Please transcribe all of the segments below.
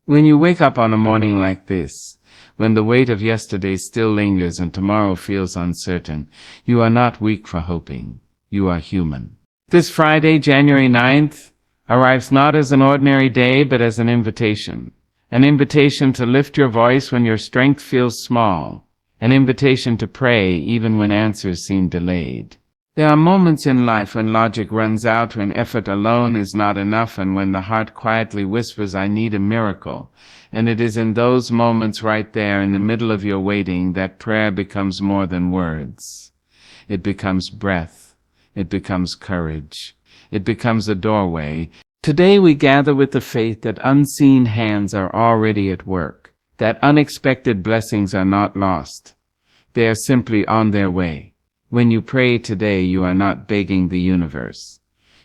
When you wake up on a morning like this, when the weight of yesterday still lingers and tomorrow feels uncertain, you are not weak for hoping. You are human. This Friday, January 9th, arrives not as an ordinary day but as an invitation. An invitation to lift your voice when your strength feels small. An invitation to pray even when answers seem delayed. There are moments in life when logic runs out, when effort alone is not enough, and when the heart quietly whispers, I need a miracle. And it is in those moments right there in the middle of your waiting that prayer becomes more than words. It becomes breath. It becomes courage. It becomes a doorway. Today we gather with the faith that unseen hands are already at work, that unexpected blessings are not lost. They are simply on their way. When you pray today, you are not begging the universe.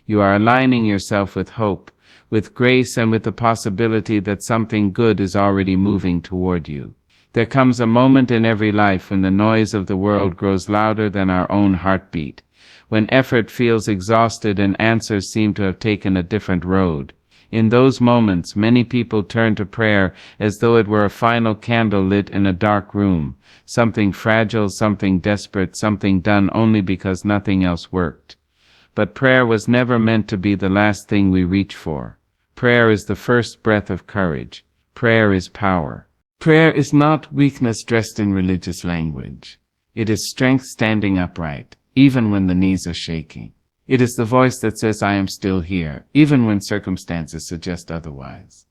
You are aligning yourself with hope, with grace, and with the possibility that something good is already moving toward you. There comes a moment in every life when the noise of the world grows louder than our own heartbeat, when effort feels exhausted and answers seem to have taken a different road. In those moments, many people turn to prayer as though it were a final candle lit in a dark room, something fragile, something desperate, something done only because nothing else worked. But prayer was never meant to be the last thing we reach for. Prayer is the first breath of courage. Prayer is power. Prayer is not weakness dressed in religious language. It is strength standing upright, even when the knees are shaking. It is the voice that says, I am still here, even when circumstances suggest otherwise.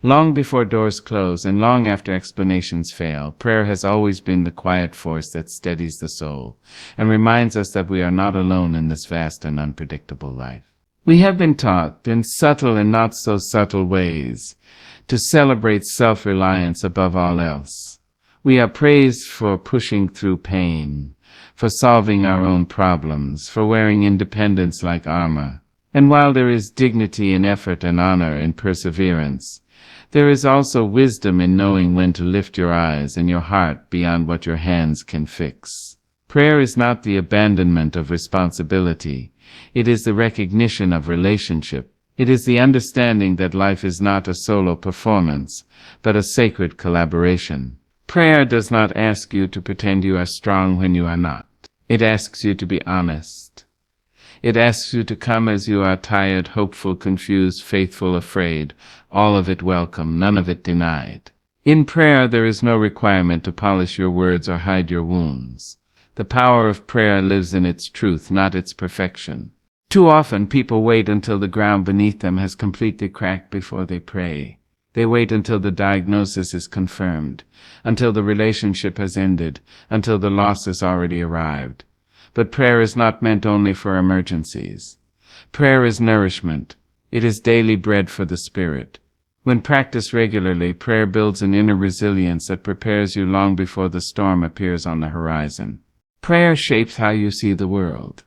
Long before doors close and long after explanations fail, prayer has always been the quiet force that steadies the soul and reminds us that we are not alone in this vast and unpredictable life. We have been taught, in subtle and not so subtle ways, to celebrate self-reliance above all else. We are praised for pushing through pain, for solving our own problems, for wearing independence like armor. And while there is dignity in effort and honor in perseverance, there is also wisdom in knowing when to lift your eyes and your heart beyond what your hands can fix. Prayer is not the abandonment of responsibility. It is the recognition of relationship. It is the understanding that life is not a solo performance, but a sacred collaboration. Prayer does not ask you to pretend you are strong when you are not. It asks you to be honest. It asks you to come as you are, tired, hopeful, confused, faithful, afraid, all of it welcome, none of it denied. In prayer, there is no requirement to polish your words or hide your wounds. The power of prayer lives in its truth, not its perfection. Too often, people wait until the ground beneath them has completely cracked before they pray. They wait until the diagnosis is confirmed, until the relationship has ended, until the loss has already arrived. But prayer is not meant only for emergencies. Prayer is nourishment. It is daily bread for the spirit. When practiced regularly, prayer builds an inner resilience that prepares you long before the storm appears on the horizon. Prayer shapes how you see the world.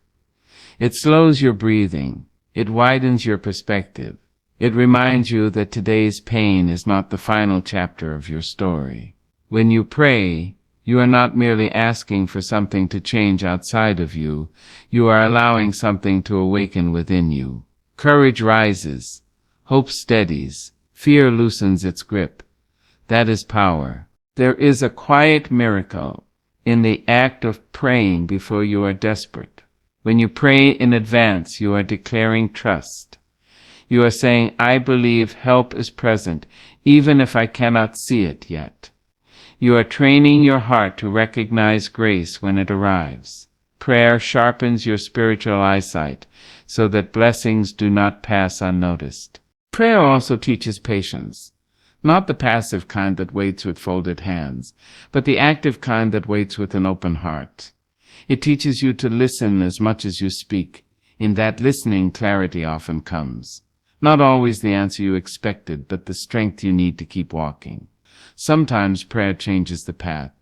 It slows your breathing. It widens your perspective. It reminds you that today's pain is not the final chapter of your story. When you pray, you are not merely asking for something to change outside of you. You are allowing something to awaken within you. Courage rises. Hope steadies. Fear loosens its grip. That is power. There is a quiet miracle in the act of praying before you are desperate. When you pray in advance, you are declaring trust. You are saying, I believe help is present, even if I cannot see it yet. You are training your heart to recognize grace when it arrives. Prayer sharpens your spiritual eyesight so that blessings do not pass unnoticed. Prayer also teaches patience, not the passive kind that waits with folded hands, but the active kind that waits with an open heart. It teaches you to listen as much as you speak. In that listening, clarity often comes. Not always the answer you expected, but the strength you need to keep walking. Sometimes prayer changes the path.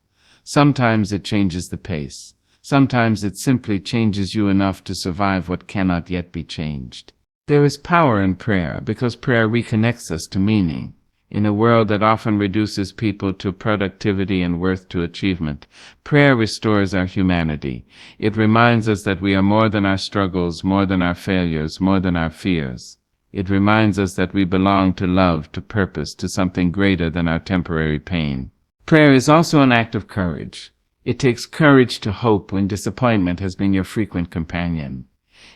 Sometimes it changes the pace. Sometimes it simply changes you enough to survive what cannot yet be changed. There is power in prayer because prayer reconnects us to meaning. In a world that often reduces people to productivity and worth to achievement, prayer restores our humanity. It reminds us that we are more than our struggles, more than our failures, more than our fears. It reminds us that we belong to love, to purpose, to something greater than our temporary pain. Prayer is also an act of courage. It takes courage to hope when disappointment has been your frequent companion.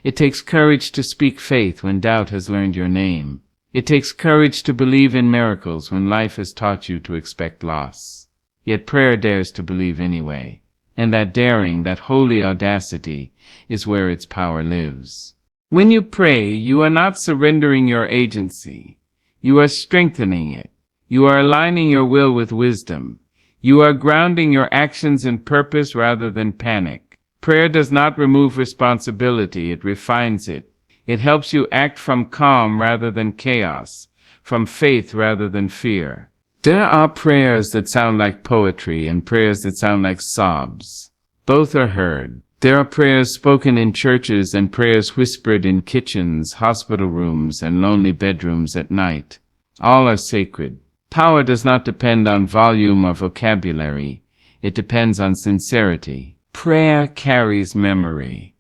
It takes courage to speak faith when doubt has learned your name. It takes courage to believe in miracles when life has taught you to expect loss. Yet prayer dares to believe anyway. And that daring, that holy audacity, is where its power lives. When you pray, you are not surrendering your agency. You are strengthening it. You are aligning your will with wisdom. You are grounding your actions in purpose rather than panic. Prayer does not remove responsibility, it refines it. It helps you act from calm rather than chaos, from faith rather than fear. There are prayers that sound like poetry and prayers that sound like sobs. Both are heard. There are prayers spoken in churches and prayers whispered in kitchens, hospital rooms, and lonely bedrooms at night. All are sacred. Power does not depend on volume or vocabulary. It depends on sincerity. Prayer carries memory.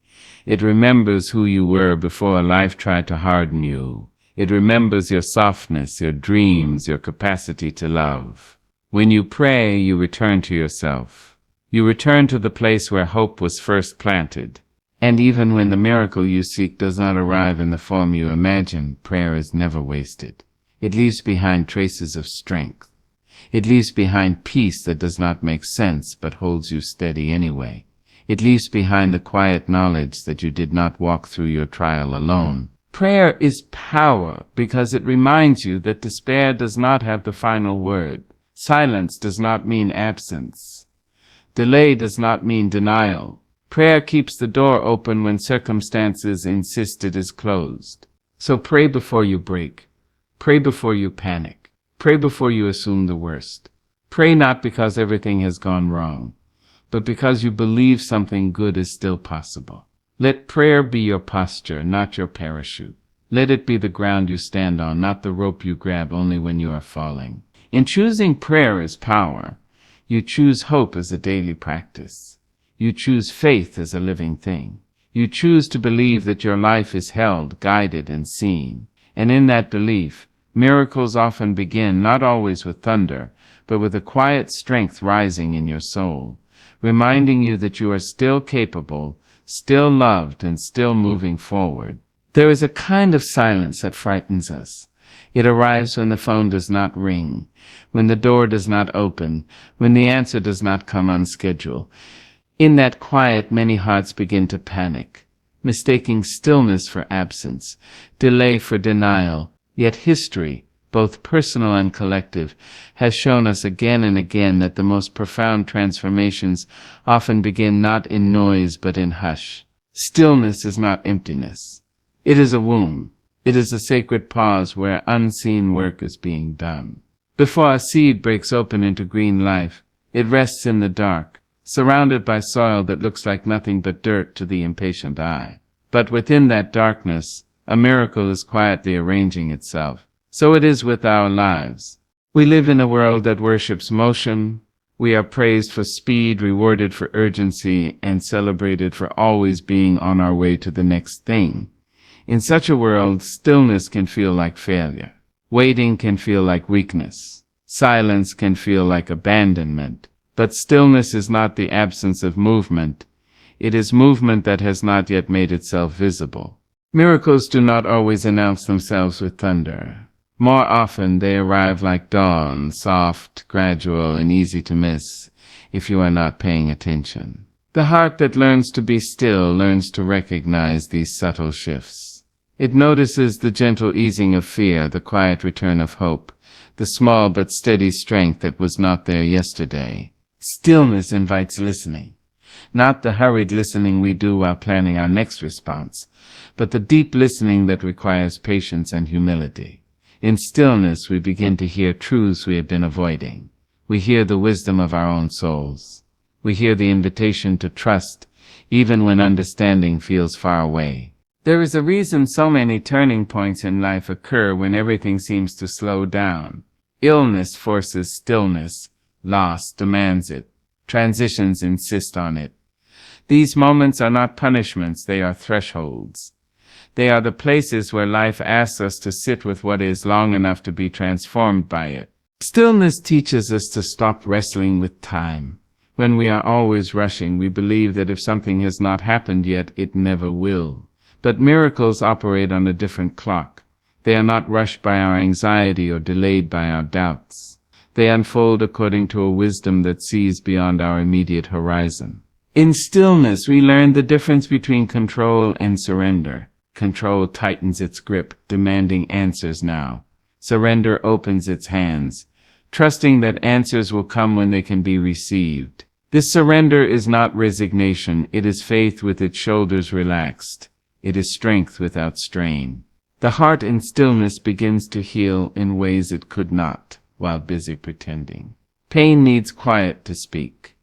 It remembers who you were before life tried to harden you. It remembers your softness, your dreams, your capacity to love. When you pray, you return to yourself. You return to the place where hope was first planted. And even when the miracle you seek does not arrive in the form you imagine, prayer is never wasted. It leaves behind traces of strength. It leaves behind peace that does not make sense but holds you steady anyway. It leaves behind the quiet knowledge that you did not walk through your trial alone. Prayer is power because it reminds you that despair does not have the final word. Silence does not mean absence. Delay does not mean denial. Prayer keeps the door open when circumstances insist it is closed. So pray before you break. Pray before you panic. Pray before you assume the worst. Pray not because everything has gone wrong, but because you believe something good is still possible. Let prayer be your posture, not your parachute. Let it be the ground you stand on, not the rope you grab only when you are falling. In choosing prayer as power, you choose hope as a daily practice. You choose faith as a living thing. You choose to believe that your life is held, guided, and seen. And in that belief, miracles often begin not always with thunder, but with a quiet strength rising in your soul, reminding you that you are still capable, still loved, and still moving forward. There is a kind of silence that frightens us. It arrives when the phone does not ring, when the door does not open, when the answer does not come on schedule. In that quiet, many hearts begin to panic, mistaking stillness for absence, delay for denial. Yet history, both personal and collective, has shown us again and again that the most profound transformations often begin not in noise but in hush. Stillness is not emptiness. It is a womb. It is a sacred pause where unseen work is being done. Before a seed breaks open into green life, it rests in the dark, surrounded by soil that looks like nothing but dirt to the impatient eye. But within that darkness, a miracle is quietly arranging itself. So it is with our lives. We live in a world that worships motion. We are praised for speed, rewarded for urgency, and celebrated for always being on our way to the next thing. In such a world, stillness can feel like failure. Waiting can feel like weakness. Silence can feel like abandonment. But stillness is not the absence of movement. It is movement that has not yet made itself visible. Miracles do not always announce themselves with thunder. More often they arrive like dawn, soft, gradual, and easy to miss if you are not paying attention. The heart that learns to be still learns to recognize these subtle shifts. It notices the gentle easing of fear, the quiet return of hope, the small but steady strength that was not there yesterday. Stillness invites listening. Not the hurried listening we do while planning our next response, but the deep listening that requires patience and humility. In stillness, we begin to hear truths we have been avoiding. We hear the wisdom of our own souls. We hear the invitation to trust, even when understanding feels far away. There is a reason so many turning points in life occur when everything seems to slow down. Illness forces stillness. Loss demands it. Transitions insist on it. These moments are not punishments, they are thresholds. They are the places where life asks us to sit with what is long enough to be transformed by it. Stillness teaches us to stop wrestling with time. When we are always rushing, we believe that if something has not happened yet, it never will. But miracles operate on a different clock. They are not rushed by our anxiety or delayed by our doubts. They unfold according to a wisdom that sees beyond our immediate horizon. In stillness, we learn the difference between control and surrender. Control tightens its grip, demanding answers now. Surrender opens its hands, trusting that answers will come when they can be received. This surrender is not resignation, it is faith with its shoulders relaxed. It is strength without strain. The heart in stillness begins to heal in ways it could not, while busy pretending. Pain needs quiet to speak.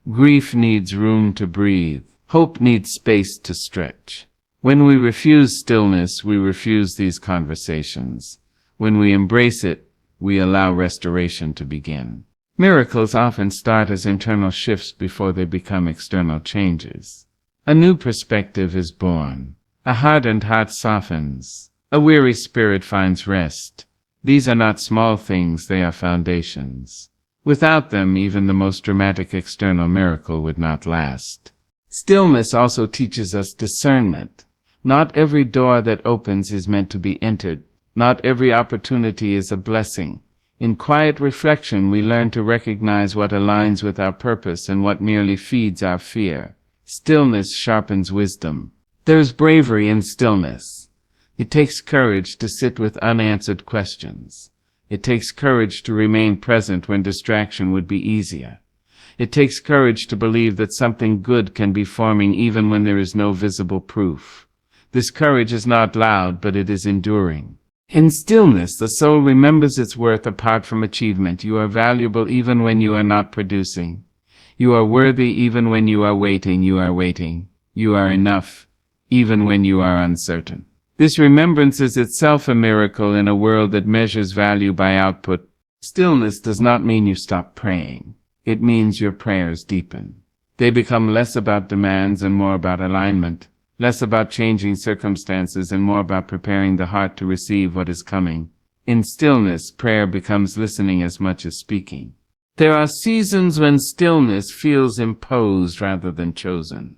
Grief needs room to breathe. Hope needs space to stretch. When we refuse stillness, we refuse these conversations. When we embrace it, we allow restoration to begin. Miracles often start as internal shifts before they become external changes. A new perspective is born. A hardened heart softens. A weary spirit finds rest. These are not small things, they are foundations. Without them, even the most dramatic external miracle would not last. Stillness also teaches us discernment. Not every door that opens is meant to be entered. Not every opportunity is a blessing. In quiet reflection, we learn to recognize what aligns with our purpose and what merely feeds our fear. Stillness sharpens wisdom. There is bravery in stillness. It takes courage to sit with unanswered questions. It takes courage to remain present when distraction would be easier. It takes courage to believe that something good can be forming even when there is no visible proof. This courage is not loud, but it is enduring. In stillness, the soul remembers its worth apart from achievement. You are valuable even when you are not producing. You are worthy even when you are waiting. You are waiting. You are enough, even when you are uncertain. This remembrance is itself a miracle in a world that measures value by output. Stillness does not mean you stop praying. It means your prayers deepen. They become less about demands and more about alignment, less about changing circumstances and more about preparing the heart to receive what is coming. In stillness, prayer becomes listening as much as speaking. There are seasons when stillness feels imposed rather than chosen,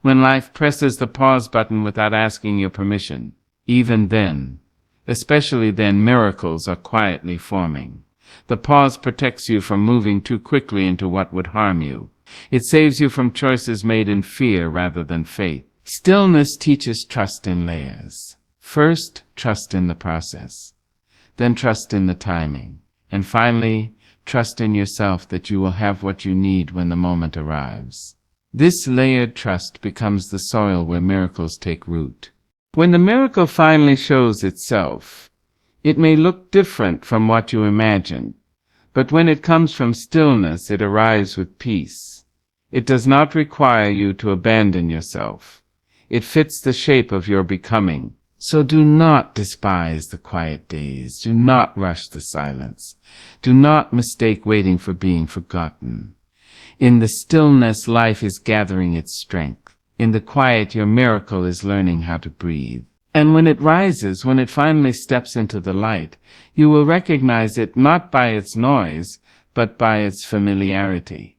when life presses the pause button without asking your permission. Even then, especially then, miracles are quietly forming. The pause protects you from moving too quickly into what would harm you. It saves you from choices made in fear rather than faith. Stillness teaches trust in layers. First, trust in the process. Then trust in the timing. And finally, trust in yourself that you will have what you need when the moment arrives. This layered trust becomes the soil where miracles take root. When the miracle finally shows itself, it may look different from what you imagined, but when it comes from stillness, it arrives with peace. It does not require you to abandon yourself. It fits the shape of your becoming. So do not despise the quiet days. Do not rush the silence. Do not mistake waiting for being forgotten. In the stillness, life is gathering its strength. In the quiet, your miracle is learning how to breathe. And when it rises, when it finally steps into the light, you will recognize it not by its noise, but by its familiarity.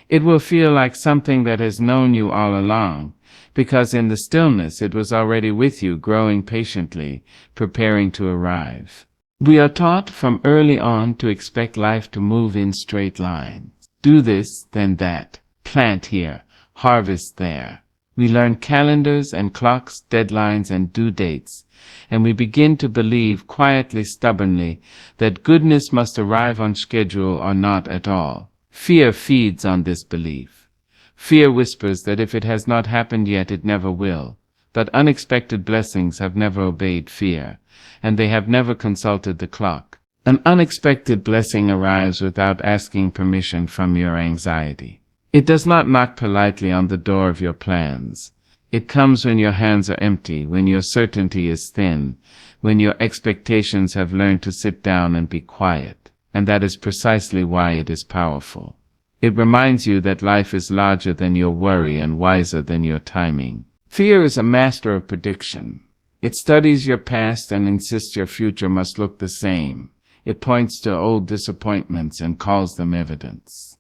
It will feel like something that has known you all along, because in the stillness it was already with you, growing patiently, preparing to arrive. We are taught from early on to expect life to move in straight lines. Do this, then that. Plant here, harvest there. We learn calendars and clocks, deadlines and due dates, and we begin to believe quietly, stubbornly, that goodness must arrive on schedule or not at all. Fear feeds on this belief. Fear whispers that if it has not happened yet, it never will. But unexpected blessings have never obeyed fear, and they have never consulted the clock. An unexpected blessing arrives without asking permission from your anxiety. It does not knock politely on the door of your plans. It comes when your hands are empty, when your certainty is thin, when your expectations have learned to sit down and be quiet. And that is precisely why it is powerful. It reminds you that life is larger than your worry and wiser than your timing. Fear is a master of prediction. It studies your past and insists your future must look the same. It points to old disappointments and calls them evidence.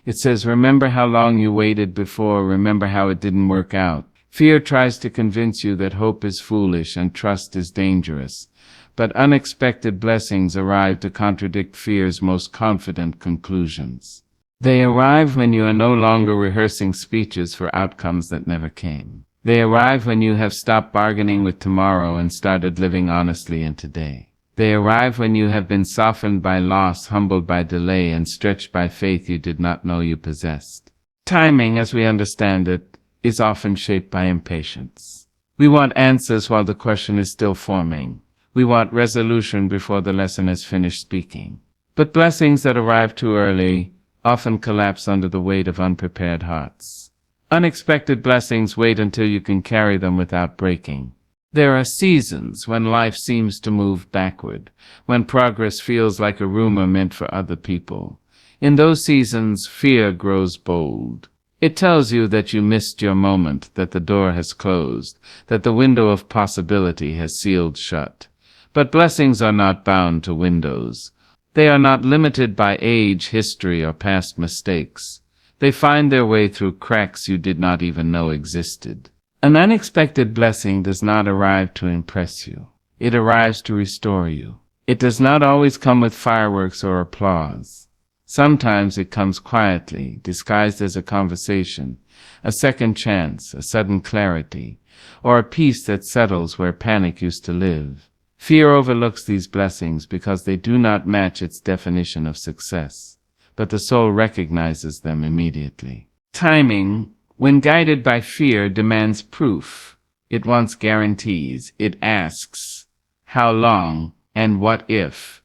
It says, remember how long you waited before, remember how it didn't work out. Fear tries to convince you that hope is foolish and trust is dangerous. But unexpected blessings arrive to contradict fear's most confident conclusions. They arrive when you are no longer rehearsing speeches for outcomes that never came. They arrive when you have stopped bargaining with tomorrow and started living honestly in today. They arrive when you have been softened by loss, humbled by delay, and stretched by faith you did not know you possessed. Timing, as we understand it, is often shaped by impatience. We want answers while the question is still forming. We want resolution before the lesson has finished speaking. But blessings that arrive too early often collapse under the weight of unprepared hearts. Unexpected blessings wait until you can carry them without breaking. There are seasons when life seems to move backward, when progress feels like a rumor meant for other people. In those seasons, fear grows bold. It tells you that you missed your moment, that the door has closed, that the window of possibility has sealed shut. But blessings are not bound to windows. They are not limited by age, history, or past mistakes. They find their way through cracks you did not even know existed. An unexpected blessing does not arrive to impress you. It arrives to restore you. It does not always come with fireworks or applause. Sometimes it comes quietly, disguised as a conversation, a second chance, a sudden clarity, or a peace that settles where panic used to live. Fear overlooks these blessings because they do not match its definition of success, but the soul recognizes them immediately. Timing, when guided by fear, demands proof. It wants guarantees. It asks, how long, and what if?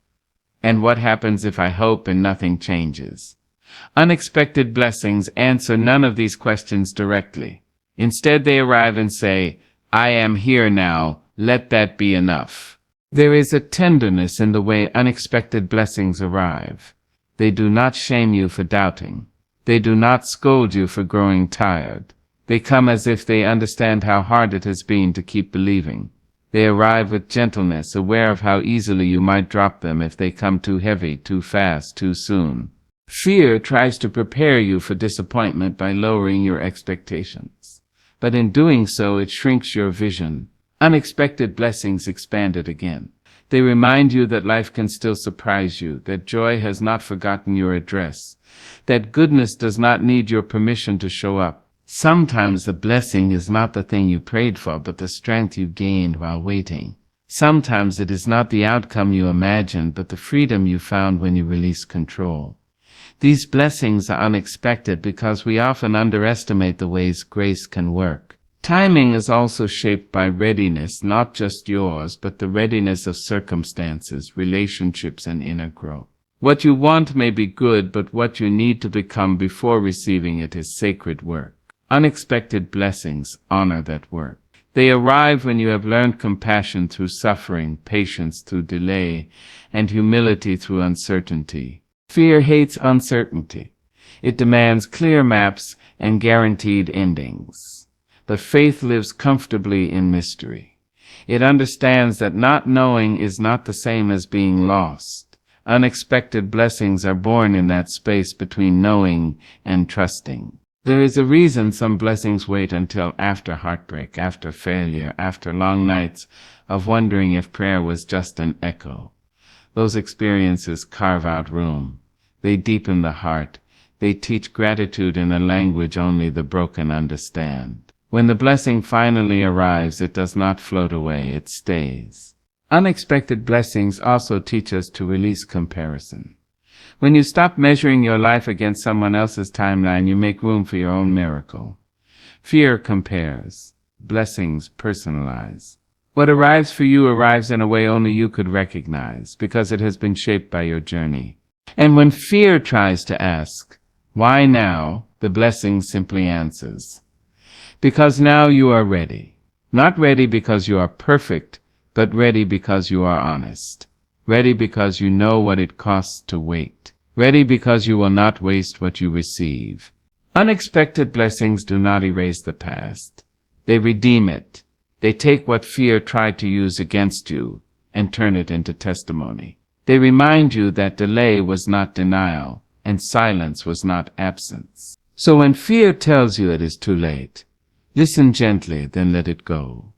And what happens if I hope and nothing changes? Unexpected blessings answer none of these questions directly. Instead, they arrive and say, I am here now, let that be enough. There is a tenderness in the way unexpected blessings arrive. They do not shame you for doubting. They do not scold you for growing tired. They come as if they understand how hard it has been to keep believing. They arrive with gentleness, aware of how easily you might drop them if they come too heavy, too fast, too soon. Fear tries to prepare you for disappointment by lowering your expectations. But in doing so, it shrinks your vision. Unexpected blessings expand it again. They remind you that life can still surprise you, that joy has not forgotten your address, that goodness does not need your permission to show up. Sometimes the blessing is not the thing you prayed for, but the strength you gained while waiting. Sometimes it is not the outcome you imagined, but the freedom you found when you released control. These blessings are unexpected because we often underestimate the ways grace can work. Timing is also shaped by readiness, not just yours, but the readiness of circumstances, relationships, and inner growth. What you want may be good, but what you need to become before receiving it is sacred work. Unexpected blessings honor that work. They arrive when you have learned compassion through suffering, patience through delay, and humility through uncertainty. Fear hates uncertainty. It demands clear maps and guaranteed endings. But faith lives comfortably in mystery. It understands that not knowing is not the same as being lost. Unexpected blessings are born in that space between knowing and trusting. There is a reason some blessings wait until after heartbreak, after failure, after long nights of wondering if prayer was just an echo. Those experiences carve out room. They deepen the heart. They teach gratitude in a language only the broken understand. When the blessing finally arrives, it does not float away, it stays. Unexpected blessings also teach us to release comparison. When you stop measuring your life against someone else's timeline, you make room for your own miracle. Fear compares. Blessings personalize. What arrives for you arrives in a way only you could recognize, because it has been shaped by your journey. And when fear tries to ask, why now, the blessing simply answers. Because now you are ready. Not ready because you are perfect, but ready because you are honest. Ready because you know what it costs to wait. Ready because you will not waste what you receive. Unexpected blessings do not erase the past. They redeem it. They take what fear tried to use against you and turn it into testimony. They remind you that delay was not denial and silence was not absence. So when fear tells you it is too late, listen gently, then let it go.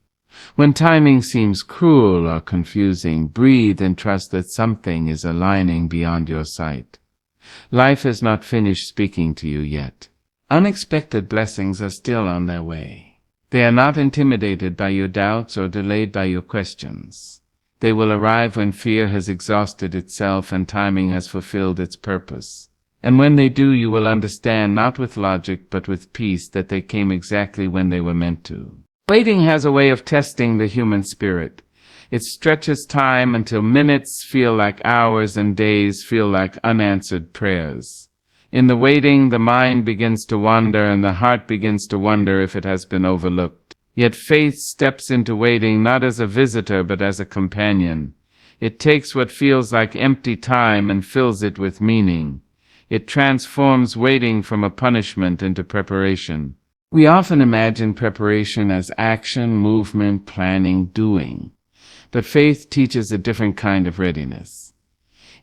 When timing seems cruel or confusing, breathe and trust that something is aligning beyond your sight. Life has not finished speaking to you yet. Unexpected blessings are still on their way. They are not intimidated by your doubts or delayed by your questions. They will arrive when fear has exhausted itself and timing has fulfilled its purpose. And when they do, you will understand, not with logic but with peace, that they came exactly when they were meant to. Waiting has a way of testing the human spirit. It stretches time until minutes feel like hours and days feel like unanswered prayers. In the waiting, the mind begins to wander and the heart begins to wonder if it has been overlooked. Yet faith steps into waiting not as a visitor but as a companion. It takes what feels like empty time and fills it with meaning. It transforms waiting from a punishment into preparation. We often imagine preparation as action, movement, planning, doing. But faith teaches a different kind of readiness.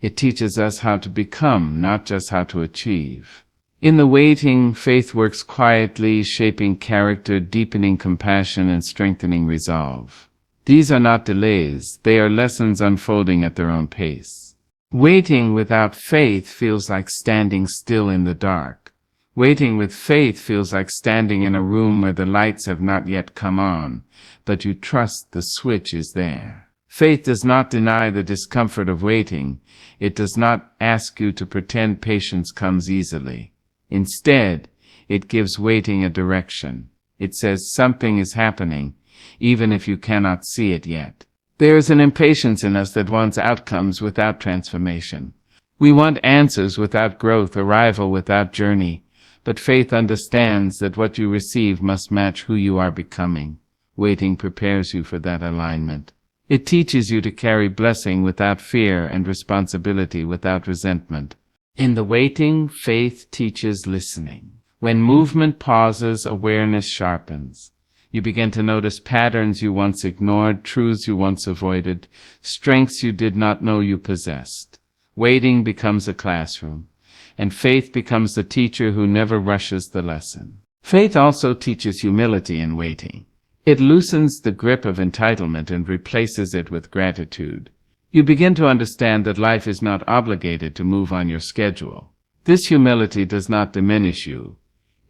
It teaches us how to become, not just how to achieve. In the waiting, faith works quietly, shaping character, deepening compassion, and strengthening resolve. These are not delays, they are lessons unfolding at their own pace. Waiting without faith feels like standing still in the dark. Waiting with faith feels like standing in a room where the lights have not yet come on, but you trust the switch is there. Faith does not deny the discomfort of waiting. It does not ask you to pretend patience comes easily. Instead, it gives waiting a direction. It says something is happening, even if you cannot see it yet. There is an impatience in us that wants outcomes without transformation. We want answers without growth, arrival without journey. But faith understands that what you receive must match who you are becoming. Waiting prepares you for that alignment. It teaches you to carry blessing without fear and responsibility without resentment. In the waiting, faith teaches listening. When movement pauses, awareness sharpens. You begin to notice patterns you once ignored, truths you once avoided, strengths you did not know you possessed. Waiting becomes a classroom, and faith becomes the teacher who never rushes the lesson. Faith also teaches humility in waiting. It loosens the grip of entitlement and replaces it with gratitude. You begin to understand that life is not obligated to move on your schedule. This humility does not diminish you.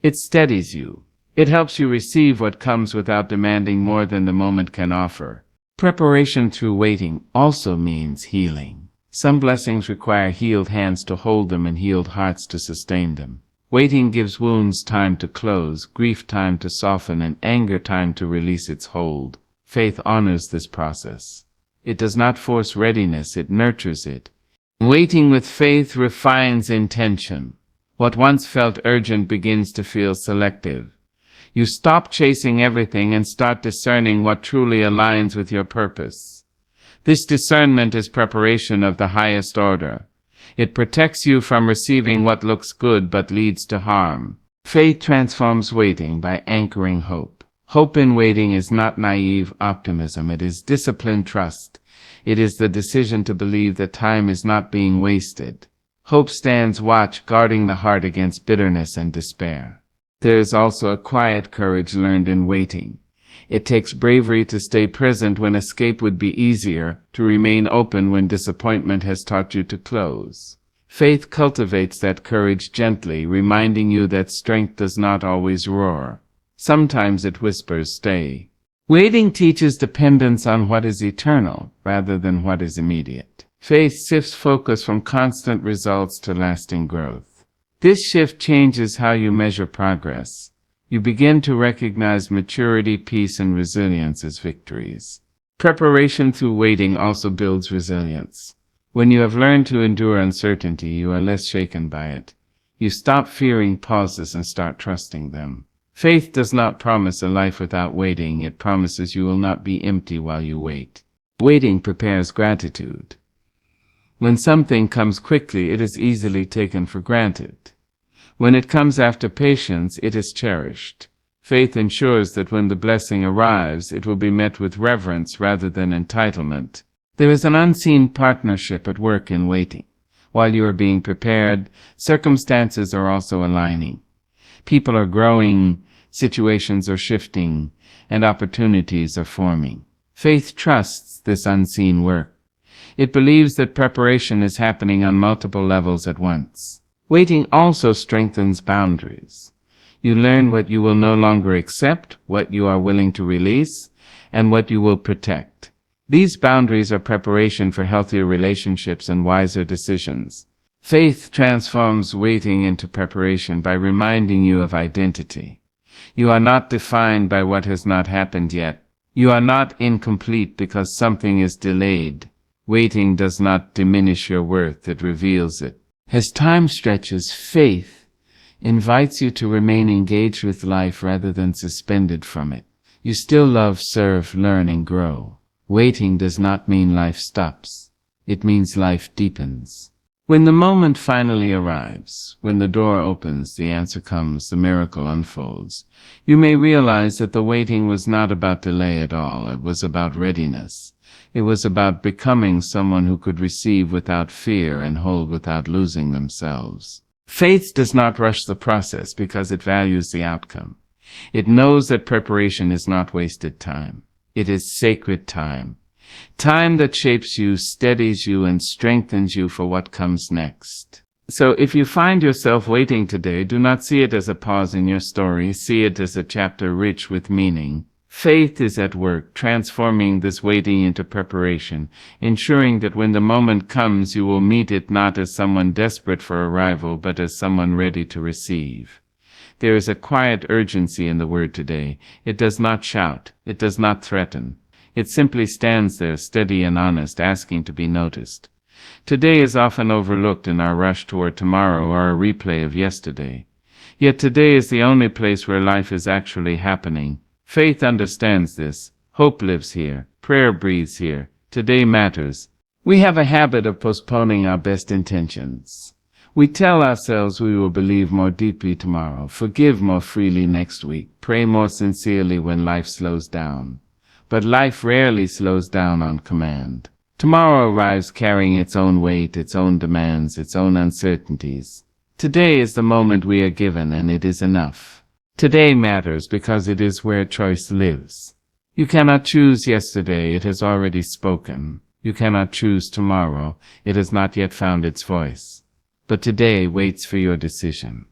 It steadies you. It helps you receive what comes without demanding more than the moment can offer. Preparation through waiting also means healing. Some blessings require healed hands to hold them and healed hearts to sustain them. Waiting gives wounds time to close, grief time to soften, and anger time to release its hold. Faith honors this process. It does not force readiness, it nurtures it. Waiting with faith refines intention. What once felt urgent begins to feel selective. You stop chasing everything and start discerning what truly aligns with your purpose. This discernment is preparation of the highest order. It protects you from receiving what looks good but leads to harm. Faith transforms waiting by anchoring hope. Hope in waiting is not naive optimism, it is disciplined trust. It is the decision to believe that time is not being wasted. Hope stands watch, guarding the heart against bitterness and despair. There is also a quiet courage learned in waiting. It takes bravery to stay present when escape would be easier, to remain open when disappointment has taught you to close. Faith cultivates that courage gently, reminding you that strength does not always roar. Sometimes it whispers, stay. Waiting teaches dependence on what is eternal rather than what is immediate. Faith shifts focus from constant results to lasting growth. This shift changes how you measure progress. You begin to recognize maturity, peace, and resilience as victories. Preparation through waiting also builds resilience. When you have learned to endure uncertainty, you are less shaken by it. You stop fearing pauses and start trusting them. Faith does not promise a life without waiting. It promises you will not be empty while you wait. Waiting prepares gratitude. When something comes quickly, it is easily taken for granted. When it comes after patience, it is cherished. Faith ensures that when the blessing arrives, it will be met with reverence rather than entitlement. There is an unseen partnership at work in waiting. While you are being prepared, circumstances are also aligning. People are growing, situations are shifting, and opportunities are forming. Faith trusts this unseen work. It believes that preparation is happening on multiple levels at once. Waiting also strengthens boundaries. You learn what you will no longer accept, what you are willing to release, and what you will protect. These boundaries are preparation for healthier relationships and wiser decisions. Faith transforms waiting into preparation by reminding you of identity. You are not defined by what has not happened yet. You are not incomplete because something is delayed. Waiting does not diminish your worth, it reveals it. As time stretches, faith invites you to remain engaged with life rather than suspended from it. You still love, serve, learn, and grow. Waiting does not mean life stops. It means life deepens. When the moment finally arrives, when the door opens, the answer comes, the miracle unfolds, you may realize that the waiting was not about delay at all. It was about readiness. It was about becoming someone who could receive without fear and hold without losing themselves. Faith does not rush the process because it values the outcome. It knows that preparation is not wasted time. It is sacred time. Time that shapes you, steadies you, and strengthens you for what comes next. So if you find yourself waiting today, do not see it as a pause in your story. See it as a chapter rich with meaning. Faith is at work, transforming this waiting into preparation, ensuring that when the moment comes, you will meet it not as someone desperate for arrival, but as someone ready to receive. There is a quiet urgency in the word today. It does not shout. It does not threaten. It simply stands there, steady and honest, asking to be noticed. Today is often overlooked in our rush toward tomorrow or a replay of yesterday. Yet today is the only place where life is actually happening. Faith understands this. Hope lives here. Prayer breathes here. Today matters. We have a habit of postponing our best intentions. We tell ourselves we will believe more deeply tomorrow, forgive more freely next week, pray more sincerely when life slows down. But life rarely slows down on command. Tomorrow arrives carrying its own weight, its own demands, its own uncertainties. Today is the moment we are given, and it is enough. Today matters because it is where choice lives. You cannot choose yesterday, it has already spoken. You cannot choose tomorrow, it has not yet found its voice. But today waits for your decision.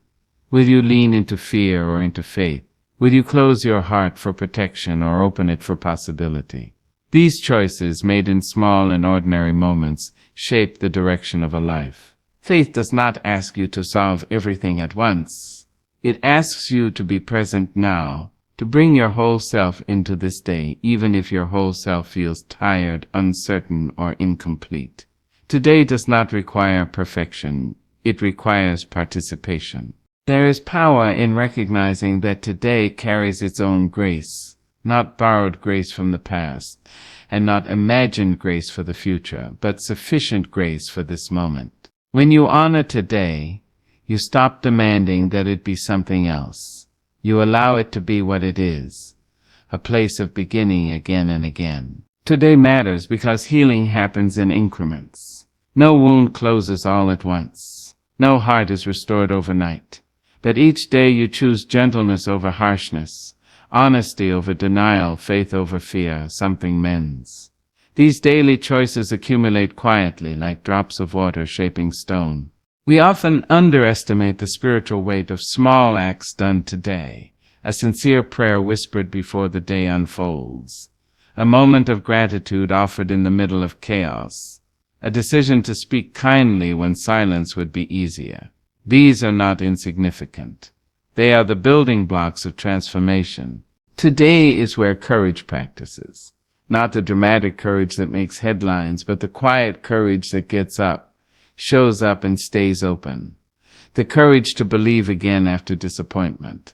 Will you lean into fear or into faith? Will you close your heart for protection or open it for possibility? These choices, made in small and ordinary moments, shape the direction of a life. Faith does not ask you to solve everything at once. It asks you to be present now, to bring your whole self into this day, even if your whole self feels tired, uncertain, or incomplete. Today does not require perfection. It requires participation. There is power in recognizing that today carries its own grace, not borrowed grace from the past, and not imagined grace for the future, but sufficient grace for this moment. When you honor today, you stop demanding that it be something else. You allow it to be what it is, a place of beginning again and again. Today matters because healing happens in increments. No wound closes all at once. No heart is restored overnight. But each day you choose gentleness over harshness, honesty over denial, faith over fear, something mends. These daily choices accumulate quietly like drops of water shaping stone. We often underestimate the spiritual weight of small acts done today, a sincere prayer whispered before the day unfolds, a moment of gratitude offered in the middle of chaos, a decision to speak kindly when silence would be easier. These are not insignificant. They are the building blocks of transformation. Today is where courage practices. Not the dramatic courage that makes headlines, but the quiet courage that gets up, shows up, and stays open. The courage to believe again after disappointment.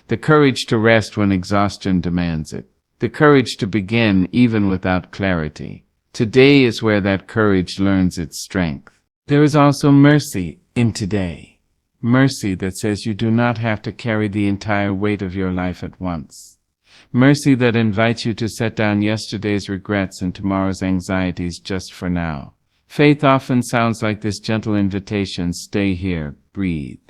The courage to rest when exhaustion demands it. The courage to begin even without clarity. Today is where that courage learns its strength. There is also mercy in today. Mercy that says you do not have to carry the entire weight of your life at once. Mercy that invites you to set down yesterday's regrets and tomorrow's anxieties just for now. Faith often sounds like this gentle invitation: stay here, breathe.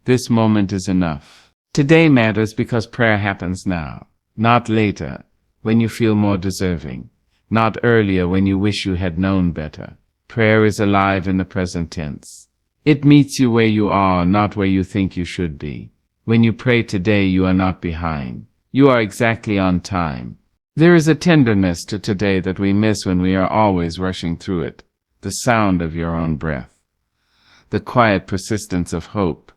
This moment is enough. Today matters because prayer happens now, not later, when you feel more deserving, not earlier when you wish you had known better. Prayer is alive in the present tense. It meets you where you are, not where you think you should be. When you pray today, you are not behind. You are exactly on time. There is a tenderness to today that we miss when we are always rushing through it. The sound of your own breath. The quiet persistence of hope.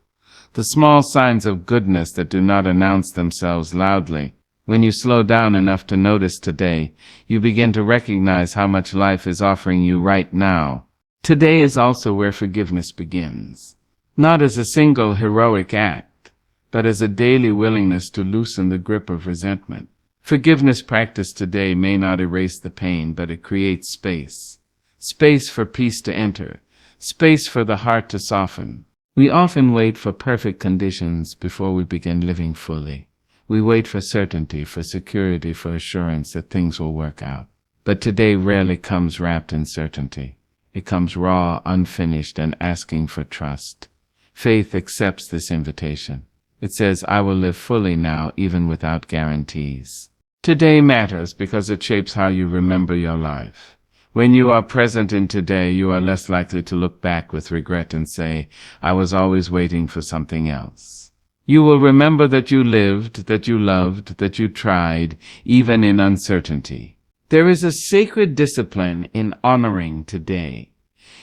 The small signs of goodness that do not announce themselves loudly. When you slow down enough to notice today, you begin to recognize how much life is offering you right now. Today is also where forgiveness begins. Not as a single heroic act, but as a daily willingness to loosen the grip of resentment. Forgiveness practiced today may not erase the pain, but it creates space. Space for peace to enter. Space for the heart to soften. We often wait for perfect conditions before we begin living fully. We wait for certainty, for security, for assurance that things will work out. But today rarely comes wrapped in certainty. It comes raw, unfinished, and asking for trust. Faith accepts this invitation. It says, I will live fully now, even without guarantees. Today matters because it shapes how you remember your life. When you are present in today, you are less likely to look back with regret and say, I was always waiting for something else. You will remember that you lived, that you loved, that you tried, even in uncertainty. There is a sacred discipline in honoring today.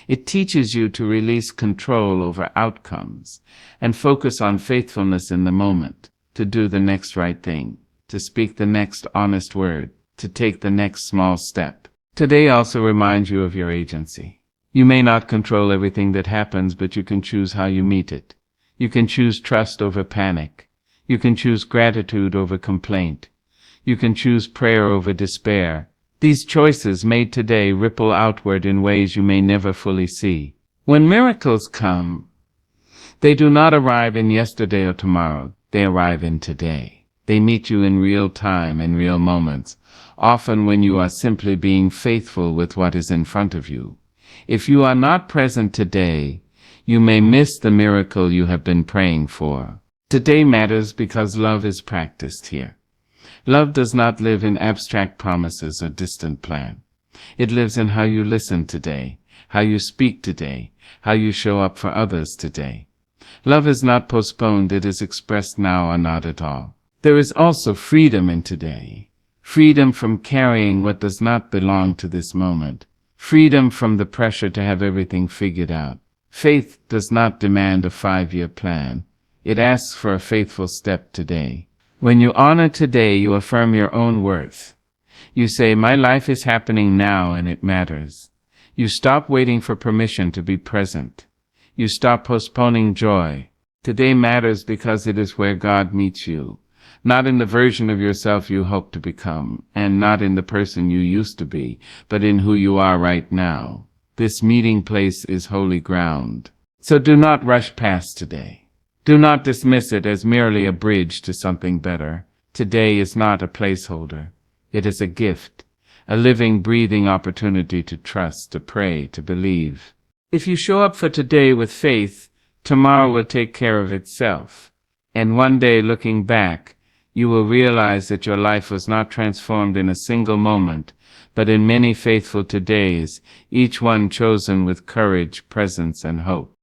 It teaches you to release control over outcomes and focus on faithfulness in the moment, to do the next right thing, to speak the next honest word, to take the next small step. Today also reminds you of your agency. You may not control everything that happens, but you can choose how you meet it. You can choose trust over panic. You can choose gratitude over complaint. You can choose prayer over despair. These choices made today ripple outward in ways you may never fully see. When miracles come, they do not arrive in yesterday or tomorrow. They arrive in today. They meet you in real time, in real moments, often when you are simply being faithful with what is in front of you. If you are not present today, you may miss the miracle you have been praying for. Today matters because love is practiced here. Love does not live in abstract promises or distant plan. It lives in how you listen today, how you speak today, how you show up for others today. Love is not postponed, it is expressed now or not at all. There is also freedom in today. Freedom from carrying what does not belong to this moment. Freedom from the pressure to have everything figured out. Faith does not demand a 5-year plan. It asks for a faithful step today. When you honor today, you affirm your own worth. You say, my life is happening now and it matters. You stop waiting for permission to be present. You stop postponing joy. Today matters because it is where God meets you. Not in the version of yourself you hope to become, and not in the person you used to be, but in who you are right now. This meeting place is holy ground. So do not rush past today. Do not dismiss it as merely a bridge to something better. Today is not a placeholder. It is a gift, a living, breathing opportunity to trust, to pray, to believe. If you show up for today with faith, tomorrow will take care of itself. And one day, looking back, you will realize that your life was not transformed in a single moment, but in many faithful todays, each one chosen with courage, presence, and hope.